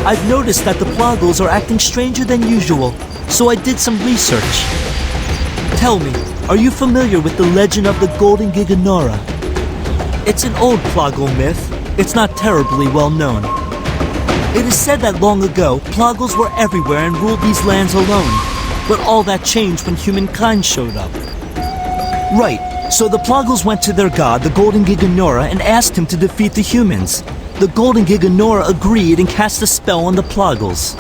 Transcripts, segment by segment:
I've noticed that the Plogles are acting stranger than usual, so I did some research. Tell me, are you familiar with the legend of the Golden Giganora? It's an old Ploggle myth. It's not terribly well known. It is said that long ago, Plogles were everywhere and ruled these lands alone. But all that changed when humankind showed up. Right, so the Plogles went to their god, the Golden Giganora, and asked him to defeat the humans. The Golden Giganora agreed and cast a spell on the Plogles.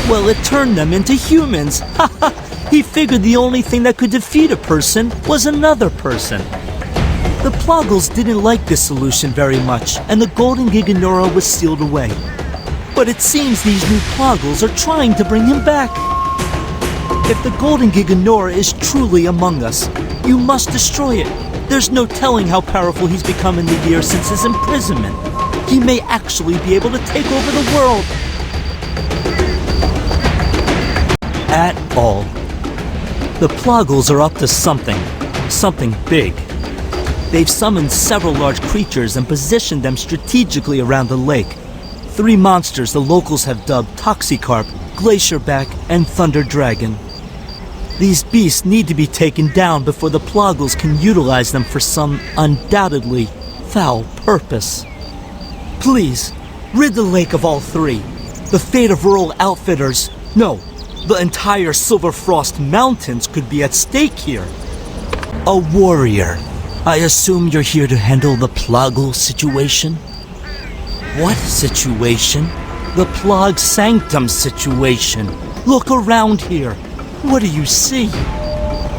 Well, it turned them into humans. Haha! He figured the only thing that could defeat a person was another person. The Plogles didn't like this solution very much, and the Golden Giganora was sealed away. But it seems these new Plogles are trying to bring him back. If the Golden Giganora is truly among us, you must destroy it. There's no telling how powerful he's become in the years since his imprisonment. He may actually be able to take over the world. At all. The Plogles are up to something big. They've summoned several large creatures and positioned them strategically around the lake. 3 monsters the locals have dubbed Toxicarp, Glacierback, and Thunder Dragon. These beasts need to be taken down before the Plogles can utilize them for some undoubtedly foul purpose. Please, rid the lake of all 3. The fate of rural outfitters, no, the entire Silverfrost Mountains could be at stake here. A warrior. I assume you're here to handle the Ploggle situation? What situation? The Plog Sanctum situation. Look around here. What do you see?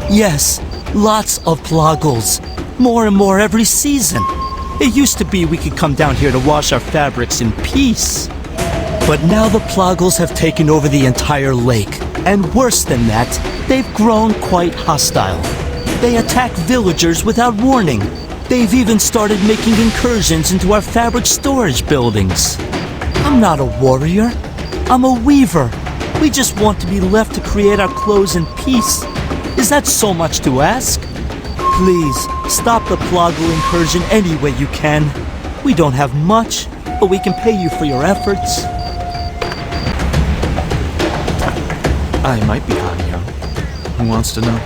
Yes, lots of Ploggles. More and more every season. It used to be we could come down here to wash our fabrics in peace. But now the Ploggles have taken over the entire lake. And worse than that, they've grown quite hostile. They attack villagers without warning. They've even started making incursions into our fabric storage buildings. I'm not a warrior. I'm a weaver. We just want to be left to create our clothes in peace. Is that so much to ask? Please, stop the Ploggle incursion any way you can. We don't have much, but we can pay you for your efforts. I might be Han Young. Who wants to know?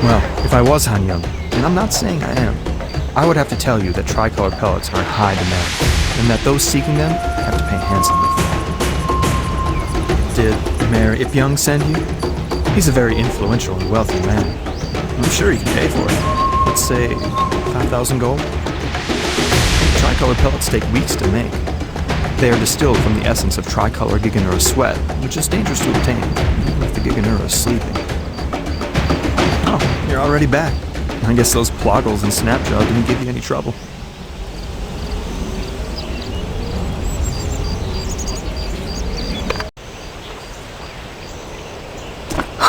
Well, if I was Han Young, and I'm not saying I am, I would have to tell you that tricolor pellets are in high demand, and that those seeking them have to pay handsomely for them. Did Mayor Ipyong send you? He's a very influential and wealthy man. I'm sure he can pay for it. Let's say 5,000 gold? Tricolor pellets take weeks to make. They are distilled from the essence of tricolor Giganura sweat, which is dangerous to obtain, even if the Giganura is sleeping. Oh, you're already back. I guess those Ploggles and Snapjaw didn't give you any trouble.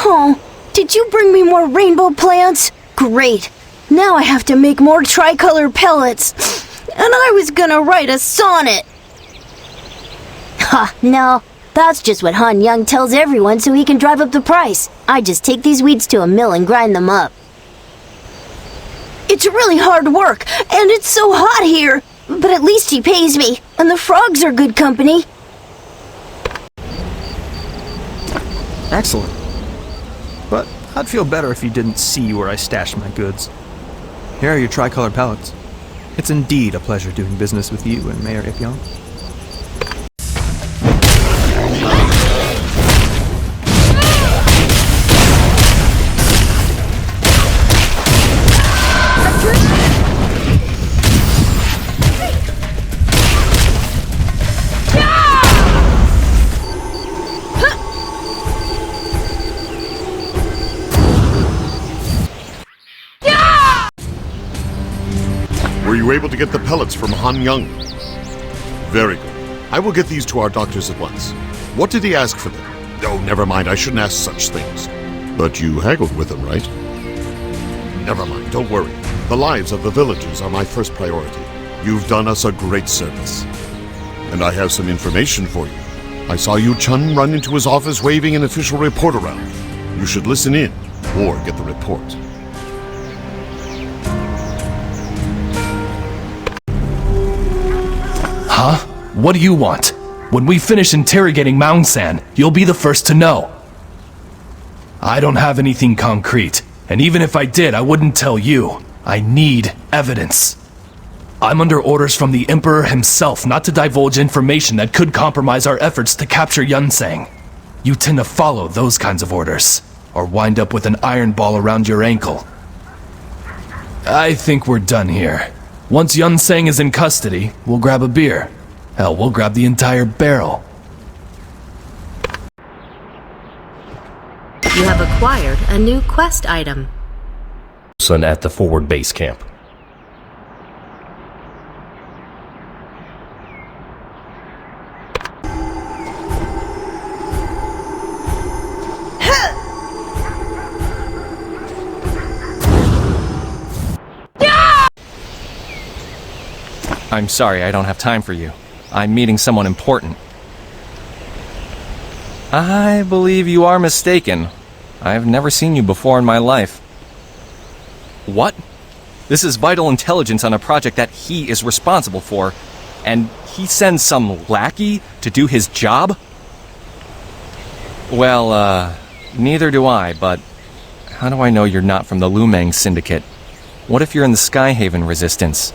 Oh, did you bring me more rainbow plants? Great. Now I have to make more tricolor pellets. And I was gonna write a sonnet. Ha, no. That's just what Han Young tells everyone so he can drive up the price. I just take these weeds to a mill and grind them up. It's really hard work, and it's so hot here. But at least he pays me, and the frogs are good company. Excellent. But I'd feel better if you didn't see where I stash my goods. Here are your tricolor pellets. It's indeed a pleasure doing business with you and Mayor Ipyong. Were you able to get the pellets from Han Young? Very good. I will get these to our doctors at once. What did he ask for them? Oh, never mind, I shouldn't ask such things. But you haggled with him, right? Never mind, don't worry. The lives of the villagers are my first priority. You've done us a great service. And I have some information for you. I saw Yu Chun run into his office waving an official report around. You should listen in, or get the report. Huh? What do you want? When we finish interrogating Yunsang, you'll be the first to know. I don't have anything concrete, and even if I did, I wouldn't tell you. I need evidence. I'm under orders from the Emperor himself not to divulge information that could compromise our efforts to capture Yunsang. You tend to follow those kinds of orders, or wind up with an iron ball around your ankle. I think we're done here. Once Yunsang is in custody, we'll grab a beer. Hell, we'll grab the entire barrel. You have acquired a new quest item. Son at the forward base camp. I'm sorry, I don't have time for you. I'm meeting someone important. I believe you are mistaken. I've never seen you before in my life. What? This is vital intelligence on a project that he is responsible for, and he sends some lackey to do his job? Well, neither do I, but how do I know you're not from the Lumang Syndicate? What if you're in the Skyhaven Resistance?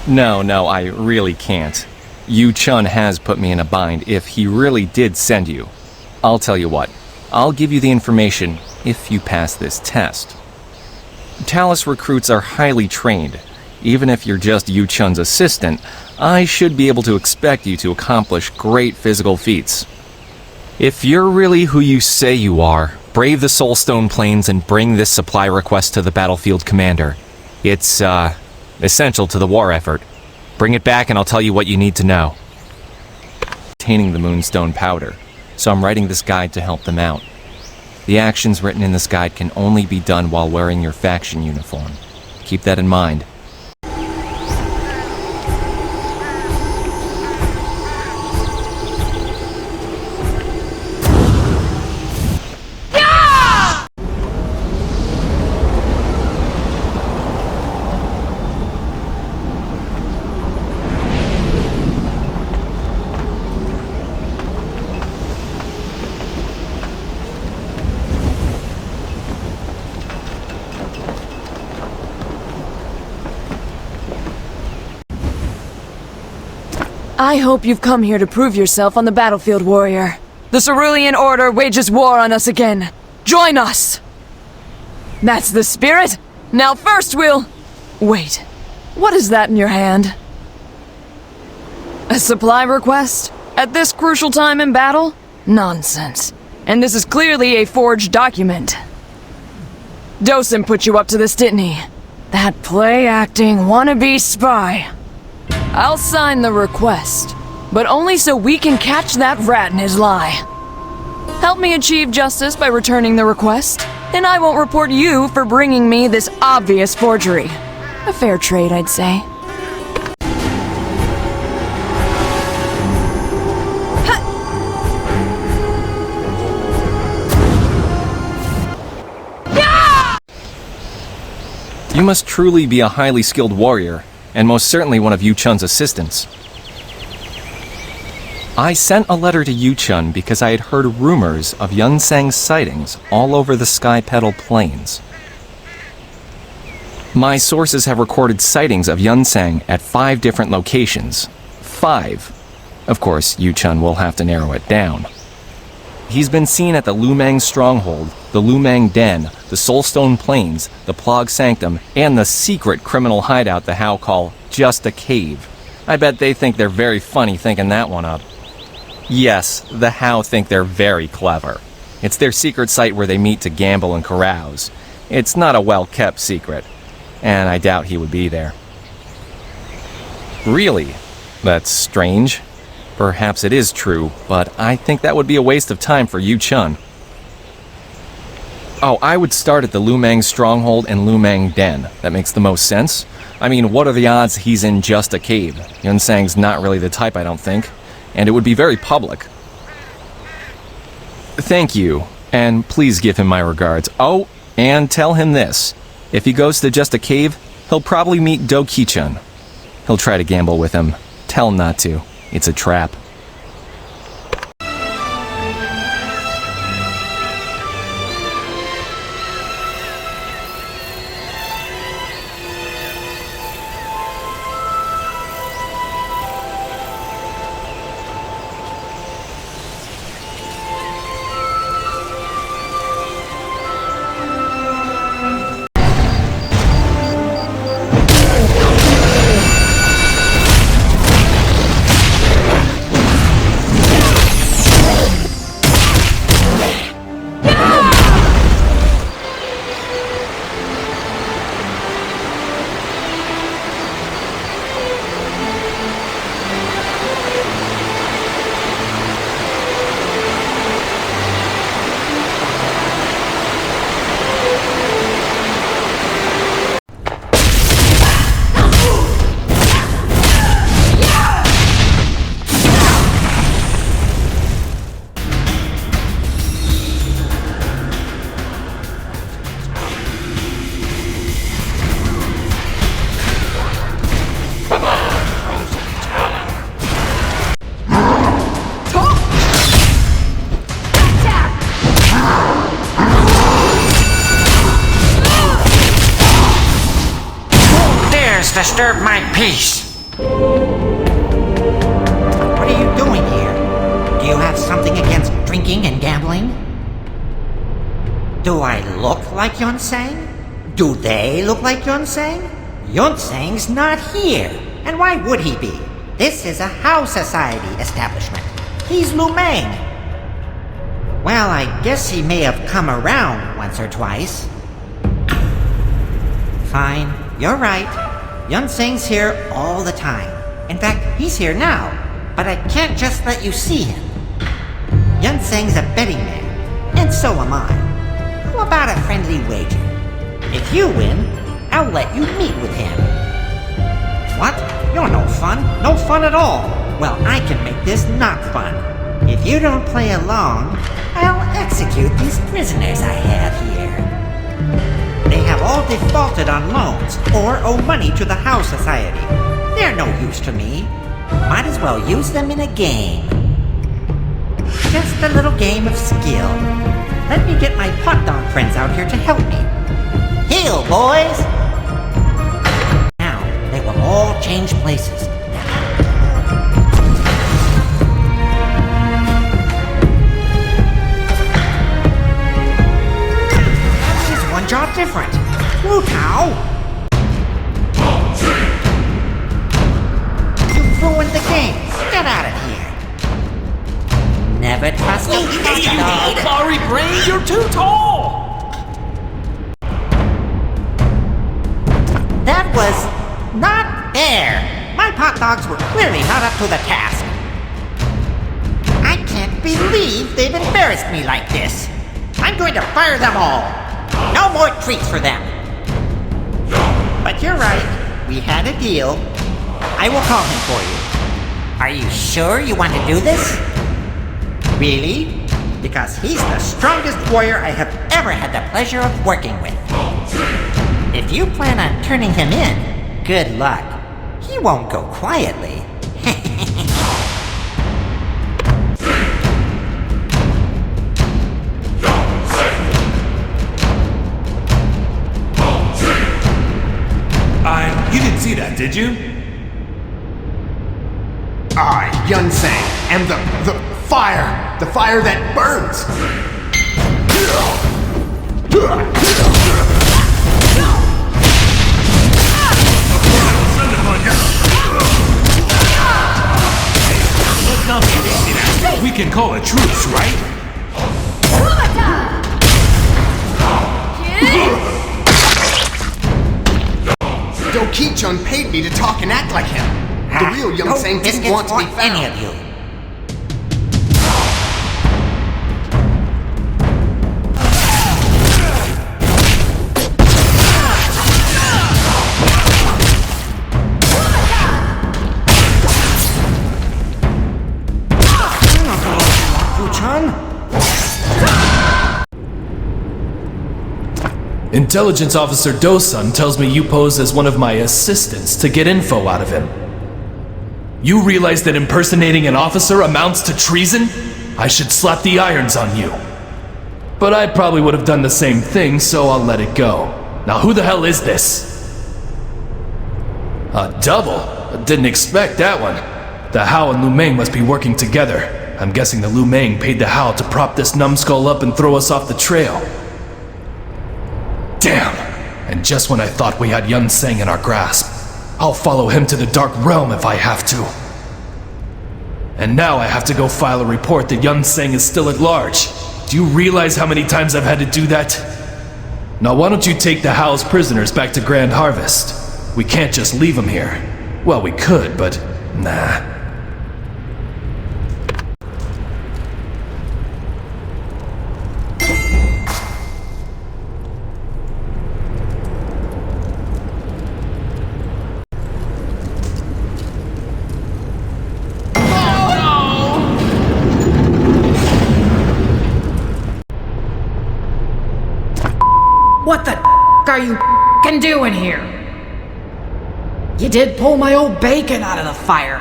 No, I really can't. Yu Chun has put me in a bind if he really did send you. I'll tell you what, I'll give you the information if you pass this test. Talus recruits are highly trained. Even if you're just Yu Chun's assistant, I should be able to expect you to accomplish great physical feats. If you're really who you say you are, brave the Soulstone Plains and bring this supply request to the battlefield commander. It's, essential to the war effort. Bring it back and I'll tell you what you need to know. Obtaining the Moonstone powder, so I'm writing this guide to help them out. The actions written in this guide can only be done while wearing your faction uniform. Keep that in mind. I hope you've come here to prove yourself on the battlefield, warrior. The Cerulean Order wages war on us again. Join us! That's the spirit! Now first we'll... Wait, what is that in your hand? A supply request? At this crucial time in battle? Nonsense. And this is clearly a forged document. Dosen put you up to this, didn't he? That play-acting wannabe spy. I'll sign the request, but only so we can catch that rat in his lie. Help me achieve justice by returning the request, and I won't report you for bringing me this obvious forgery. A fair trade, I'd say. You must truly be a highly skilled warrior, and most certainly one of Yu Chun's assistants. I sent a letter to Yu Chun because I had heard rumors of Yunsang's sightings all over the Sky Petal Plains. My sources have recorded sightings of Yunsang at 5 different locations. 5. Of course, Yu Chun will have to narrow it down. He's been seen at the Lumang Stronghold, the Lumang Den, the Soulstone Plains, the Plog Sanctum, and the secret criminal hideout the How call Just a Cave. I bet they think they're very funny thinking that one up. Yes, the How think they're very clever. It's their secret site where they meet to gamble and carouse. It's not a well-kept secret, and I doubt he would be there. Really? That's strange. Perhaps it is true, but I think that would be a waste of time for Yu Chun. Oh, I would start at the Lumang Stronghold and Lumang Den. That makes the most sense. I mean, what are the odds he's in just a cave? Yunsang's not really the type, I don't think. And it would be very public. Thank you, and please give him my regards. Oh, and tell him this. If he goes to just a cave, he'll probably meet Doki-chan. He'll try to gamble with him. Tell him not to. It's a trap. Disturb my peace. What are you doing here? Do you have something against drinking and gambling? Do I look like Yunsang? Do they look like Yunsang? Yunsang's not here. And why would he be? This is a house society establishment. He's Lumang. Well, I guess he may have come around once or twice. Fine, you're right. Yunsang's here all the time. In fact, he's here now, but I can't just let you see him. Yunsang's a betting man, and so am I. How about a friendly wager? If you win, I'll let you meet with him. What? You're no fun? No fun at all. Well, I can make this not fun. If you don't play along, I'll execute these prisoners I have here. They have all defaulted on loans or owe money to the house society. They're no use to me. Might as well use them in a game. Just a little game of skill. Let me get my hot dog friends out here to help me. Heal, boys! Now, they will all change places. Job different. Wu Tao! You've ruined the game. Get out of here. Never trust a dog. Sorry, brain, you're too tall! That was not fair. My pot dogs were clearly not up to the task. I can't believe they've embarrassed me like this. I'm going to fire them all. No more treats for them. But you're right. We had a deal. I will call him for you. Are you sure you want to do this? Really? Because he's the strongest warrior I have ever had the pleasure of working with. If you plan on turning him in, good luck. He won't go quietly. You didn't see that, did you? I, Yunsang, am the fire that burns. Let's not be easy now. We can call a truce, right? Doki-chan paid me to talk and act like him. The real Yunsang didn't want to be found. Any of you. Intelligence Officer Dosun tells me you pose as one of my assistants to get info out of him. You realize that impersonating an officer amounts to treason? I should slap the irons on you. But I probably would have done the same thing, so I'll let it go. Now who the hell is this? A double? Didn't expect that one. The Hao and Lu Meng must be working together. I'm guessing the Lu Meng paid the Hao to prop this numbskull up and throw us off the trail. Damn! And just when I thought we had Yunsang in our grasp. I'll follow him to the Dark Realm if I have to. And now I have to go file a report that Yunsang is still at large. Do you realize how many times I've had to do that? Now why don't you take the Hao's prisoners back to Grand Harvest? We can't just leave them here. Well, we could, but nah. What the are you f***ing doing here? You did pull my old bacon out of the fire.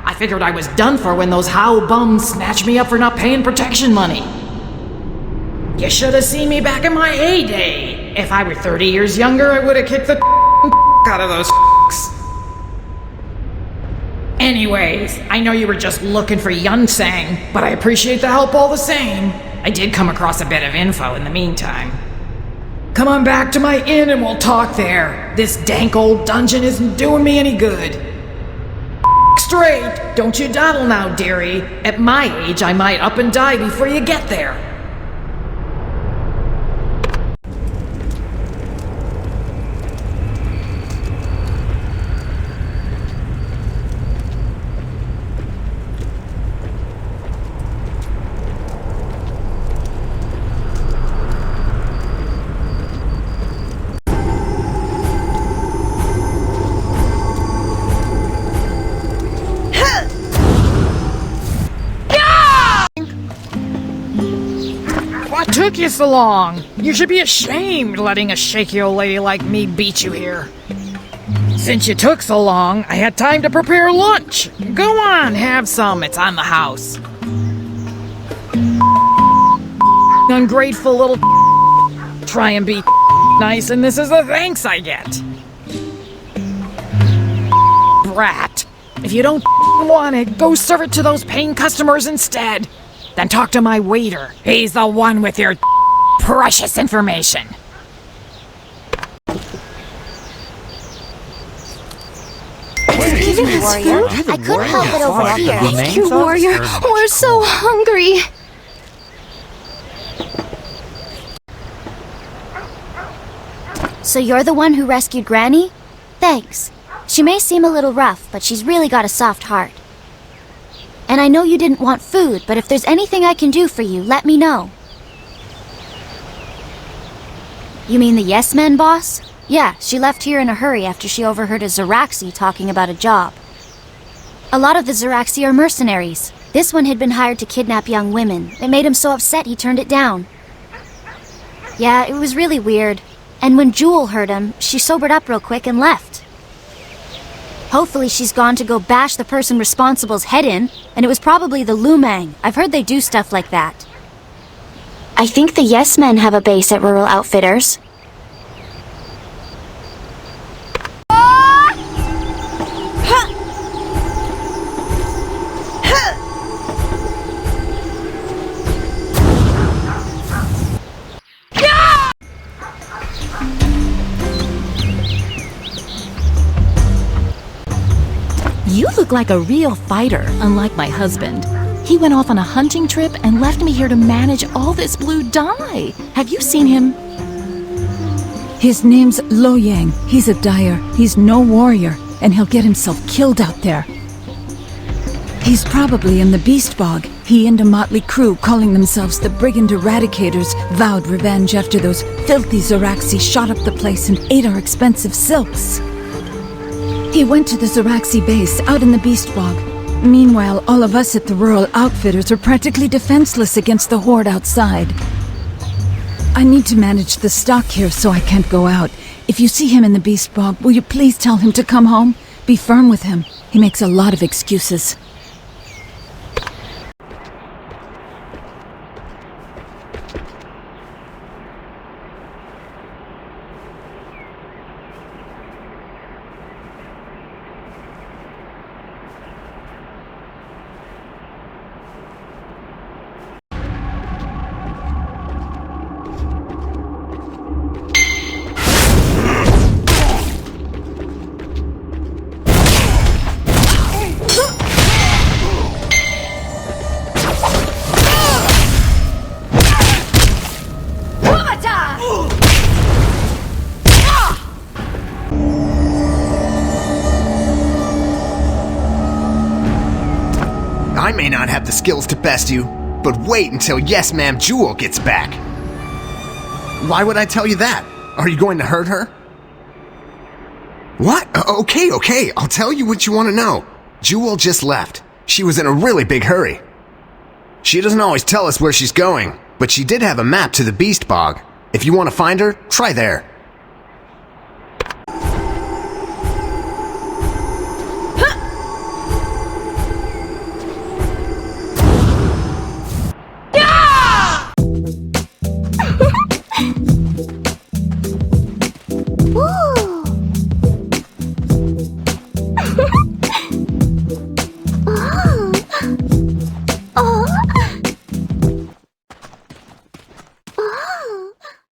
I figured I was done for when those Hao bums snatched me up for not paying protection money. You should have seen me back in my heyday. If I were 30 years younger, I would have kicked the out of those Anyways, I know you were just looking for Yunsang, but I appreciate the help all the same. I did come across a bit of info in the meantime. Come on back to my inn and we'll talk there. This dank old dungeon isn't doing me any good. Straight! Don't you dawdle now, dearie. At my age, I might up and die before you get there. What took you so long? You should be ashamed letting a shaky old lady like me beat you here. Since you took so long, I had time to prepare lunch. Go on, have some, it's on the house. Ungrateful little try and be nice and this is the thanks I get. Brat. If you don't want it, go serve it to those paying customers instead. Then talk to my waiter. He's the one with your precious information. Excuse me, warrior. I couldn't help it over here. Thank you, warrior. We're so hungry. So you're the one who rescued Granny? Thanks. She may seem a little rough, but she's really got a soft heart. And I know you didn't want food, but if there's anything I can do for you, let me know. You mean the Yes Men boss? Yeah, she left here in a hurry after she overheard a Ziraxi talking about a job. A lot of the Ziraxi are mercenaries. This one had been hired to kidnap young women. It made him so upset he turned it down. Yeah, it was really weird. And when Jewel heard him, she sobered up real quick and left. Hopefully she's gone to go bash the person responsible's head in, and it was probably the Lu Meng. I've heard they do stuff like that. I think the Yes Men have a base at Rural Outfitters. You look like a real fighter, unlike my husband. He went off on a hunting trip and left me here to manage all this blue dye. Have you seen him? His name's Lo Yang. He's a dyer. He's no warrior, and he'll get himself killed out there. He's probably in the Beast Bog. He and a motley crew calling themselves the Brigand Eradicators vowed revenge after those filthy Ziraxi shot up the place and ate our expensive silks. He went to the Ziraxi base out in the Beast Bog. Meanwhile, all of us at the Rural Outfitters are practically defenseless against the horde outside. I need to manage the stock here so I can't go out. If you see him in the beast bog, will you please tell him to come home? Be firm with him. He makes a lot of excuses. I may not have the skills to best you, but wait until Yes Ma'am Jewel gets back. Why would I tell you that? Are you going to hurt her? What? Okay, I'll tell you what you want to know. Jewel just left. She was in a really big hurry. She doesn't always tell us where she's going, but she did have a map to the Beast Bog. If you want to find her, try there.